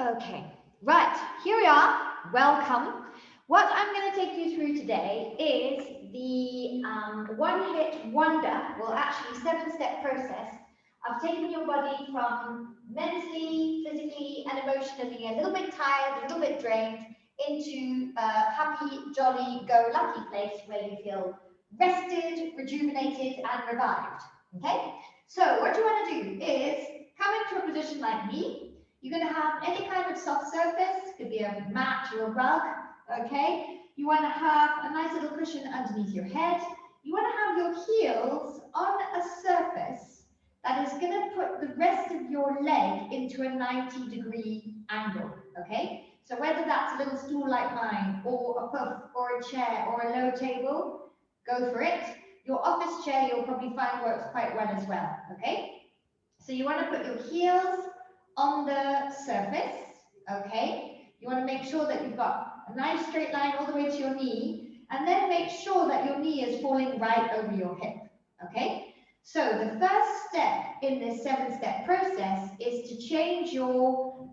Okay, right, here we are. Welcome. What I'm going to take you through today is the one-hit wonder, well, actually, seven-step process of taking your body from mentally, physically, and emotionally a little bit tired, a little bit drained, into a happy, jolly, go-lucky place where you feel rested, rejuvenated, and revived. Okay? So, what you want to do is come into a position like me. You're going to have any kind of soft surface, could be a mat or a rug, okay? You want to have a nice little cushion underneath your head. You want to have your heels on a surface that is going to put the rest of your leg into a 90-degree angle, okay? So whether that's a little stool like mine, or a puff, or a chair, or a low table, go for it. Your office chair you'll probably find works quite well as well, okay? So you want to put your heels on the surface, okay? You want to make sure that you've got a nice straight line all the way to your knee, and then make sure that your knee is falling right over your hip, okay? So the first step in this seven-step process is to change your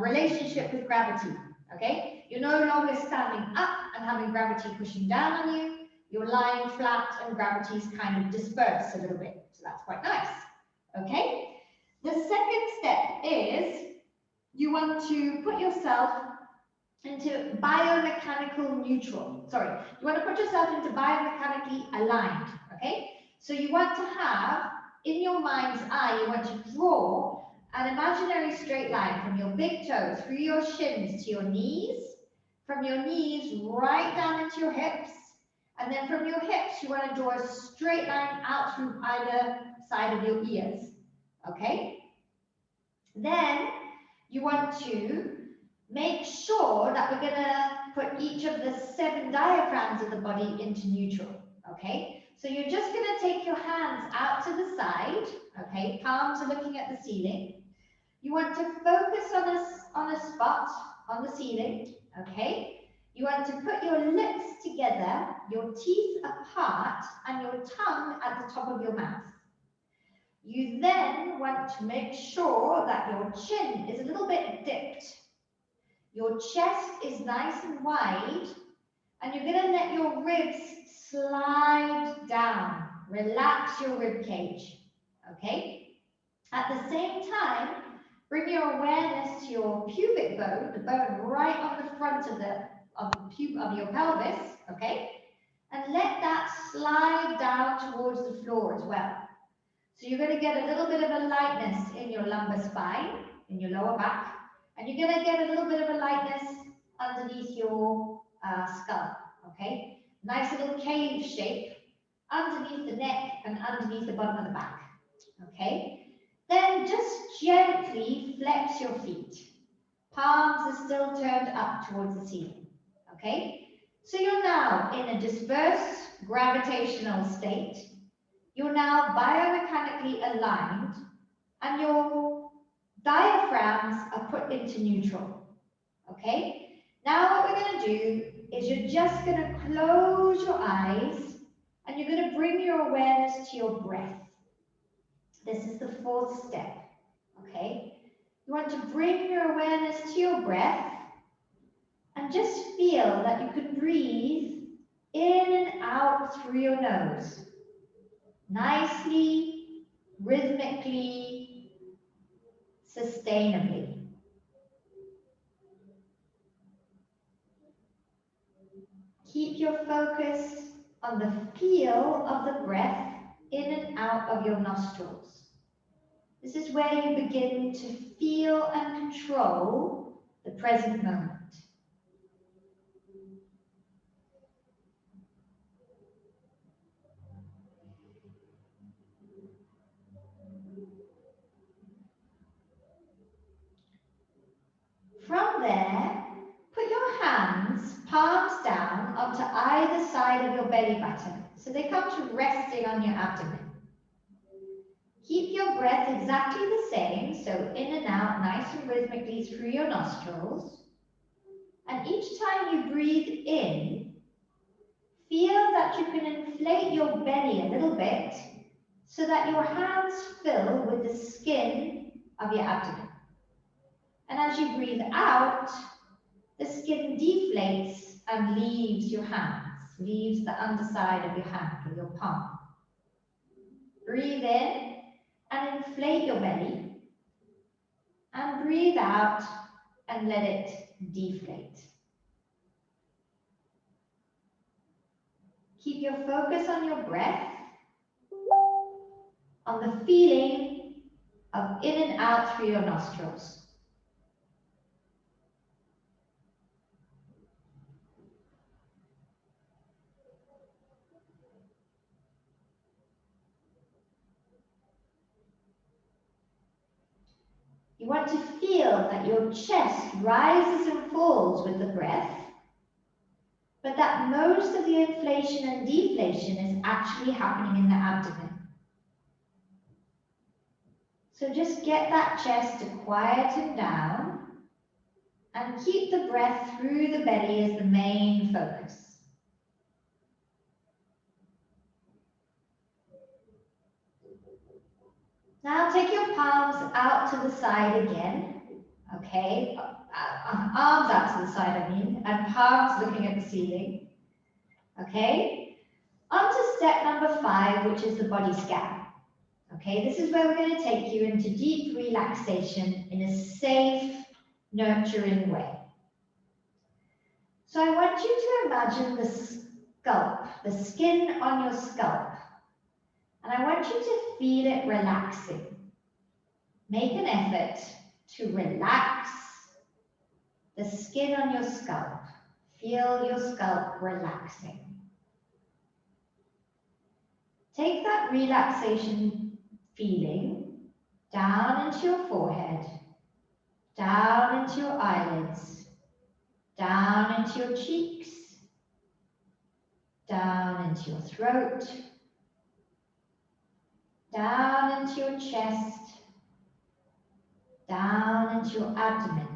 relationship with gravity, okay? You're no longer standing up and having gravity pushing down on you. You're lying flat and gravity's kind of dispersed a little bit, so that's quite nice, okay? The second step is you want to put yourself into biomechanical neutral. Sorry, you want to put yourself into biomechanically aligned, okay? So you want to have, in your mind's eye, you want to draw an imaginary straight line from your big toe through your shins to your knees, from your knees right down into your hips, and then from your hips, you want to draw a straight line out through either side of your ears. Okay, then you want to make sure that we're going to put each of the 7 diaphragms of the body into neutral. Okay, so you're just going to take your hands out to the side. Okay, palms are looking at the ceiling. You want to focus on a spot on the ceiling. Okay, you want to put your lips together, your teeth apart, and your tongue at the top of your mouth. You then want to make sure that your chin is a little bit dipped. Your chest is nice and wide, and you're going to let your ribs slide down. Relax your rib cage, okay? At the same time, bring your awareness to your pubic bone, the bone right on the front of your pelvis, okay? And let that slide down towards the floor as well. So you're going to get a little bit of a lightness in your lumbar spine, in your lower back, and you're going to get a little bit of a lightness underneath your skull, okay? Nice little cave shape underneath the neck and underneath the bottom of the back, okay? Then just gently flex your feet. Palms are still turned up towards the ceiling, okay? So you're now in a dispersed gravitational state. You're now biomechanically aligned, and your diaphragms are put into neutral, okay? Now what we're going to do is you're just going to close your eyes, and you're going to bring your awareness to your breath. This is the 4th step, okay? You want to bring your awareness to your breath, and just feel that you can breathe in and out through your nose. Nicely, rhythmically, sustainably. Keep your focus on the feel of the breath in and out of your nostrils. This is where you begin to feel and control the present moment. From there, put your hands, palms down, onto either side of your belly button, so they come to resting on your abdomen. Keep your breath exactly the same, so in and out, nice and rhythmically through your nostrils. And each time you breathe in, feel that you can inflate your belly a little bit, so that your hands fill with the skin of your abdomen. And as you breathe out, the skin deflates and leaves your hands, leaves the underside of your hand or your palm. Breathe in and inflate your belly. And breathe out and let it deflate. Keep your focus on your breath, on the feeling of in and out through your nostrils. You want to feel that your chest rises and falls with the breath, but that most of the inflation and deflation is actually happening in the abdomen. So just get that chest to quieten down and keep the breath through the belly as the main focus. Now take your palms out to the side again, okay? Arms out to the side, I mean, and palms looking at the ceiling, okay? On to step number 5, which is the body scan. Okay, this is where we're going to take you into deep relaxation in a safe, nurturing way. So I want you to imagine the scalp, the skin on your scalp. And I want you to feel it relaxing. Make an effort to relax the skin on your scalp. Feel your scalp relaxing. Take that relaxation feeling down into your forehead, down into your eyelids, down into your cheeks, down into your throat, down into your chest, down into your abdomen.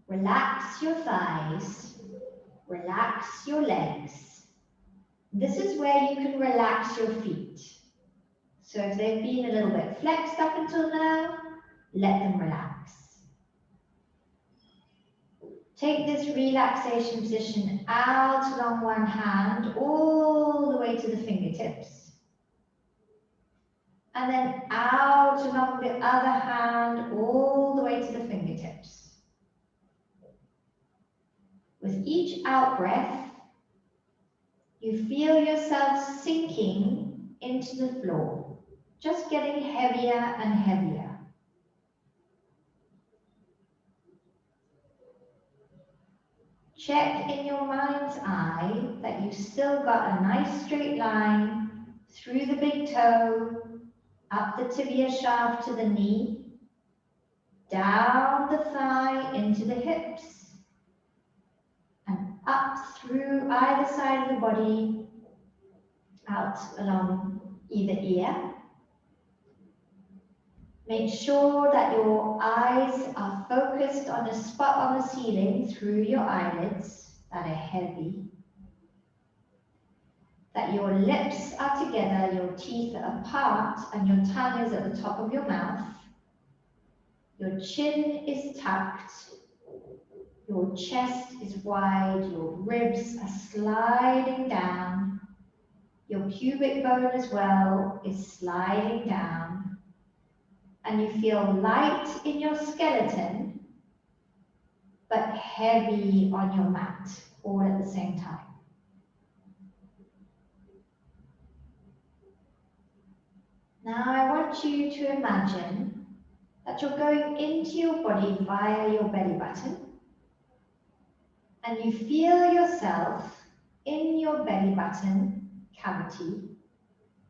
Relax your thighs, relax your legs. This is where you can relax your feet. So if they've been a little bit flexed up until now, let them relax. Take this relaxation position out along one hand, all the way to the fingertips. And then out along the other hand, all the way to the fingertips. With each out breath, you feel yourself sinking into the floor, just getting heavier and heavier. Check in your mind's eye that you've still got a nice straight line through the big toe, up the tibia shaft to the knee, down the thigh into the hips, and up through either side of the body, out along either ear. Make sure that your eyes are focused on a spot on the ceiling through your eyelids that are heavy. That your lips are together, your teeth are apart, and your tongue is at the top of your mouth. Your chin is tucked, your chest is wide, your ribs are sliding down, your pubic bone as well is sliding down, and you feel light in your skeleton, but heavy on your mat, all at the same time. Now I want you to imagine that you're going into your body via your belly button, and you feel yourself in your belly button cavity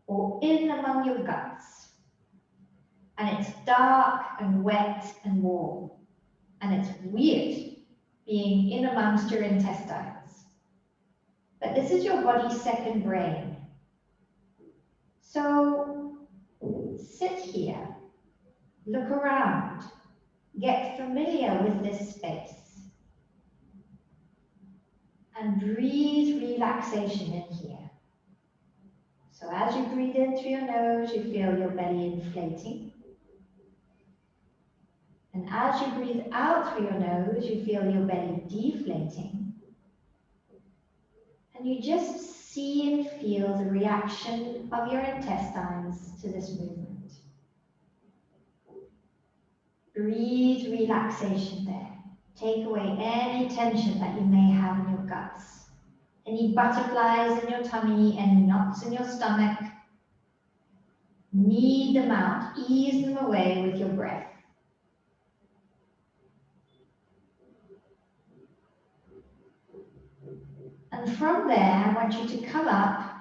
or in among your guts. And it's dark and wet and warm, and it's weird being in amongst your intestines. But this is your body's second brain. So sit here, look around, get familiar with this space, and breathe relaxation in here. So as you breathe in through your nose, you feel your belly inflating. And as you breathe out through your nose, you feel your belly deflating. And you just see and feel the reaction of your intestines to this movement. Breathe relaxation there. Take away any tension that you may have in your guts. Any butterflies in your tummy, any knots in your stomach. Knead them out, ease them away with your breath. And from there, I want you to come up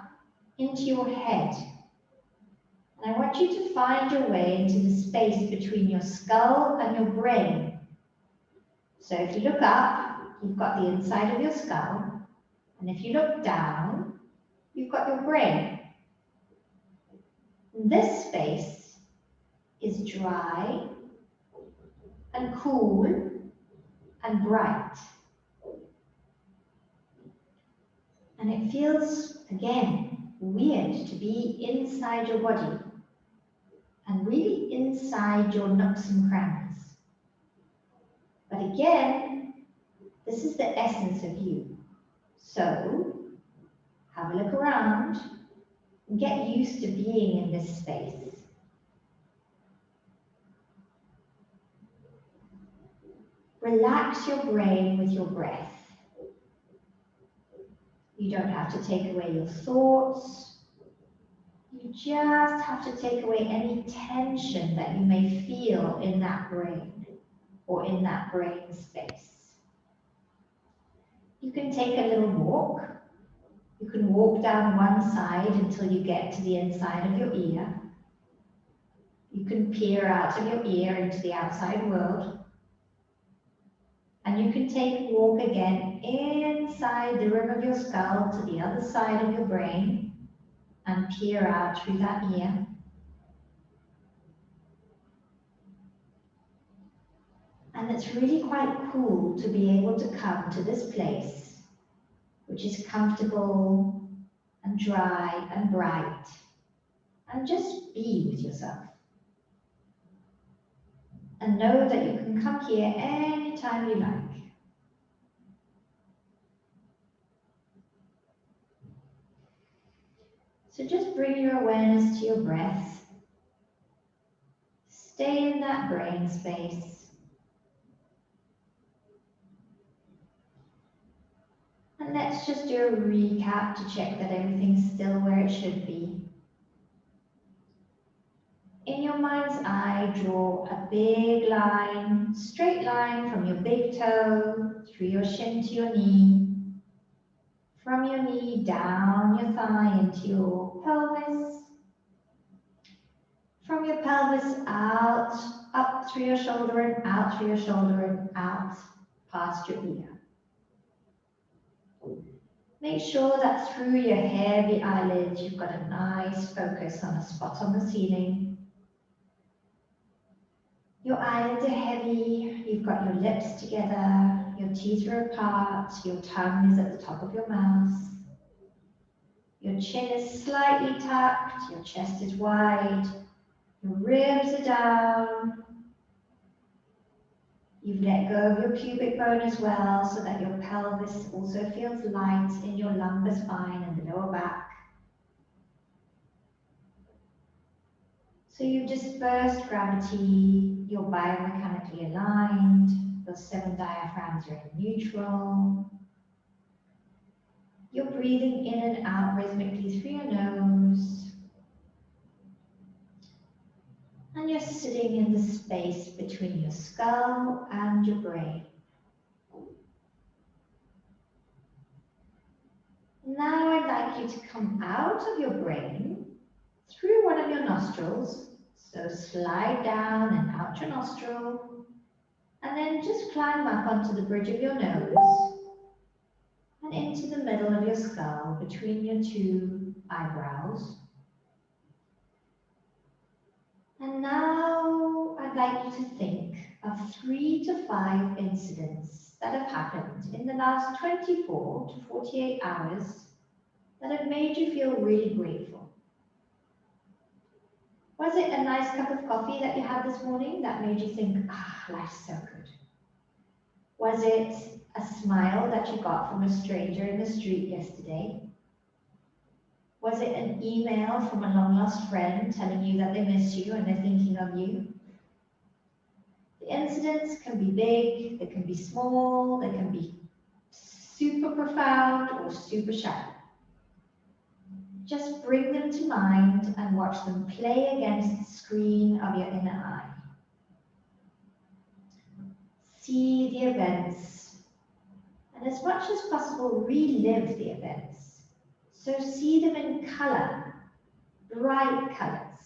into your head. And I want you to find your way into the space between your skull and your brain. So if you look up, you've got the inside of your skull. And if you look down, you've got your brain. This space is dry and cool and bright. And it feels, again, weird to be inside your body and really inside your nooks and crannies. But again, this is the essence of you. So, have a look around and get used to being in this space. Relax your brain with your breath. You don't have to take away your thoughts. You just have to take away any tension that you may feel in that brain or in that brain space. You can take a little walk. You can walk down one side until you get to the inside of your ear. You can peer out of your ear into the outside world. And you can take a walk again inside the rim of your skull to the other side of your brain and peer out through that ear. And it's really quite cool to be able to come to this place, which is comfortable and dry and bright, and just be with yourself. And know that you can come here anytime you like. So just bring your awareness to your breath. Stay in that brain space. And let's just do a recap to check that everything's still where it should be. In your mind's eye, draw a big line, straight line from your big toe, through your shin to your knee, from your knee down your thigh into your pelvis, from your pelvis out, up through your shoulder and out through your shoulder and out past your ear. Make sure that through your heavy eyelids, you've got a nice focus on a spot on the ceiling. Your eyelids are heavy, you've got your lips together, your teeth are apart, your tongue is at the top of your mouth. Your chin is slightly tucked, your chest is wide, your ribs are down. You've let go of your pubic bone as well so that your pelvis also feels light in your lumbar spine and the lower back. So you've dispersed gravity, you're biomechanically aligned, your 7 diaphragms are in neutral. You're breathing in and out rhythmically through your nose. And you're sitting in the space between your skull and your brain. Now I'd like you to come out of your brain through one of your nostrils. So slide down and out your nostril, and then just climb up onto the bridge of your nose and into the middle of your skull between your 2 eyebrows. And now I'd like you to think of 3 to 5 incidents that have happened in the last 24 to 48 hours that have made you feel really grateful. Was it a nice cup of coffee that you had this morning that made you think, ah, life's so good? Was it a smile that you got from a stranger in the street yesterday? Was it an email from a long-lost friend telling you that they miss you and they're thinking of you? The incidents can be big, they can be small, they can be super profound or super shallow. Just bring them to mind and watch them play against the screen of your inner eye. See the events, and as much as possible, relive the events. So see them in color, bright colors.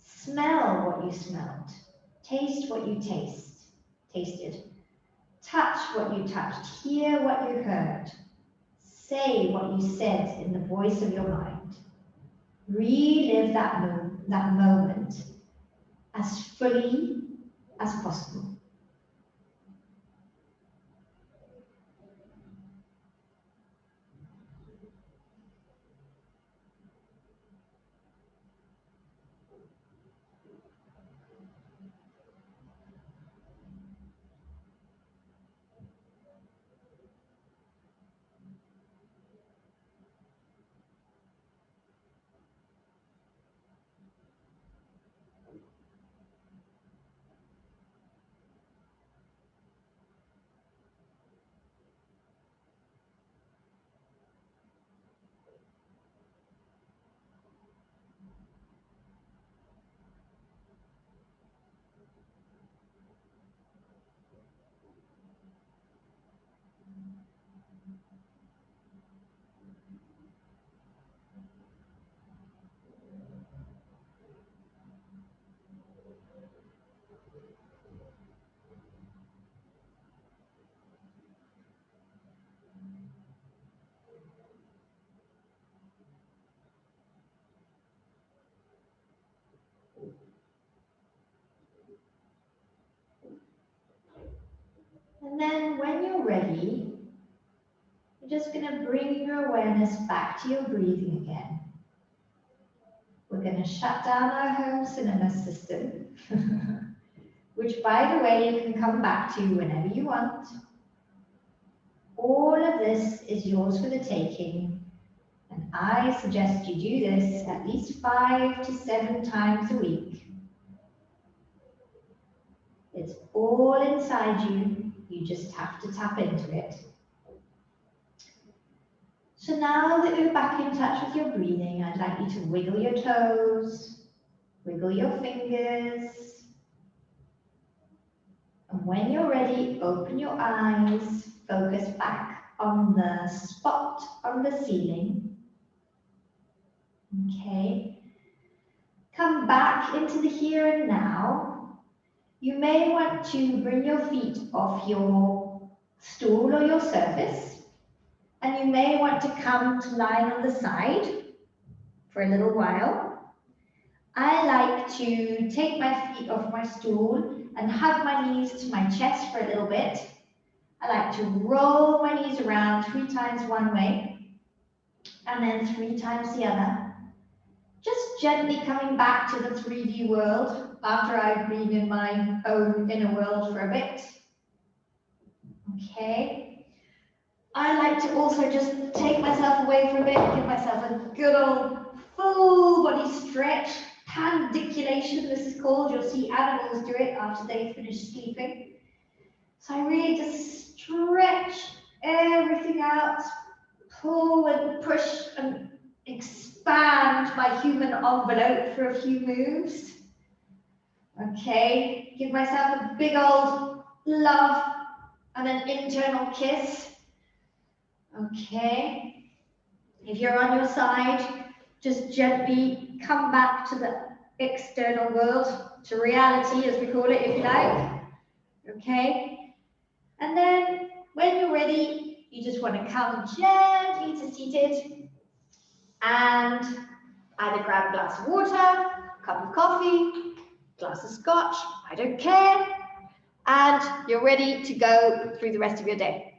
Smell what you smelled, taste what you tasted, touch what you touched, hear what you heard, say what you said in the voice of your mind. Relive that moment as fully as possible. And then when you're ready, you're just going to bring your awareness back to your breathing again. We're going to shut down our home cinema system, which, by the way, you can come back to whenever you want. All of this is yours for the taking, and I suggest you do this at least 5 to 7 times a week. It's all inside you. You just have to tap into it. So now that you're back in touch with your breathing, I'd like you to wiggle your toes, wiggle your fingers. And when you're ready, open your eyes, focus back on the spot on the ceiling. Okay. Come back into the here and now. You may want to bring your feet off your stool or your surface, and you may want to come to lying on the side for a little while. I like to take my feet off my stool and hug my knees to my chest for a little bit. I like to roll my knees around 3 times one way and then 3 times the other. Just gently coming back to the 3D world after I've been in my own inner world for a bit. Okay. I like to also just take myself away for a bit, give myself a good old full body stretch, pandiculation this is called. You'll see animals do it after they finish sleeping. So I really just stretch everything out, pull and push and expand my human envelope for a few moves. Okay, give myself a big old love and an internal kiss. Okay, if you're on your side, just gently come back to the external world, to reality as we call it, if you like. Okay, and then when you're ready, you just want to come gently to seated and either grab a glass of water, a cup of coffee, glass of scotch, I don't care, and you're ready to go through the rest of your day.